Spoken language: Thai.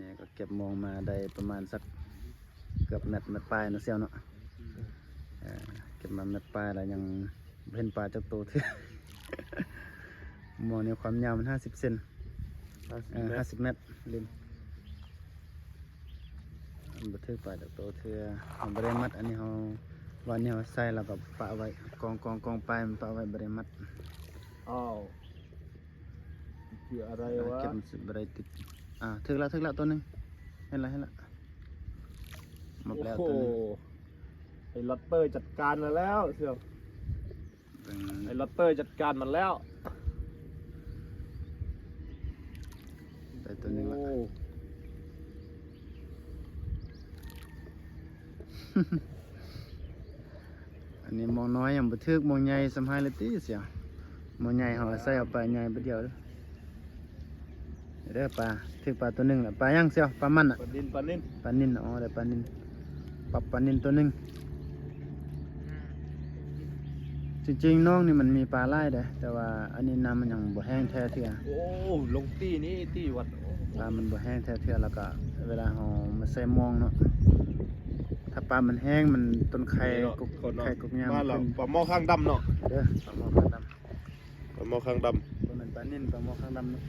นี่ก็เก็บมองมาได้ประมาณสักเกือบเม็ดปลายนะเซียวเนาะเก็บมาเม็ดปลายแล้วยังเห็นปลาจักโตเท่มองเนี่ยความยาวมัน50 เซน50 เมตรลิมมันบันทึกปลาจักโตเท่มันบริมัดอันนี้เขาวันนี้เขาใส่แล้วก็ปะไว้กองปลายมันปะไว้บริมัดอ้าวเกี่ยวอะไรวะเก็บมันสิบริติดถึกแล้วตัวหนึงเห็นละหมดแล้วตัวนึงไอ้ลอตเตอร์จัดการมาแล้วเสี่ยวไอ้ลอตเตอร์จัดการมันแล้วได้ตัวหนึงละอันนี้มองน้อยอย่างบันทึกมองใหญ่สำคัญเลยตีเสียมองใหญ่เขาใส่เอาปลาใหญ่ไปเดียวเด้อปลาถึกปลาตัวหนึงละปลาย่างเสียวปลามันอ่ะปลานินปลานินได้ปลานินปลานินตัวหนึงจริงๆน้องนี่มันมีปลาไล่เด้แต่ว่าอันนี้น้ำมันยังบ่แห้งแท้เทื่อโอ้ลงตี้นี้ตี้วัดปลามันบ่แห้งแท้เทื่อแล้วก็เวลาเรามาใส่มองเนาะถ้าปลามันแห้งมันต้นไข่กุกยามมาแล้วปลาหม้อข้างดำเนาะเด้อปลาหม้อข้างดำปลาหม้อข้างดบ่แม่นปลานินปลาหม้อข้างดำเนาะ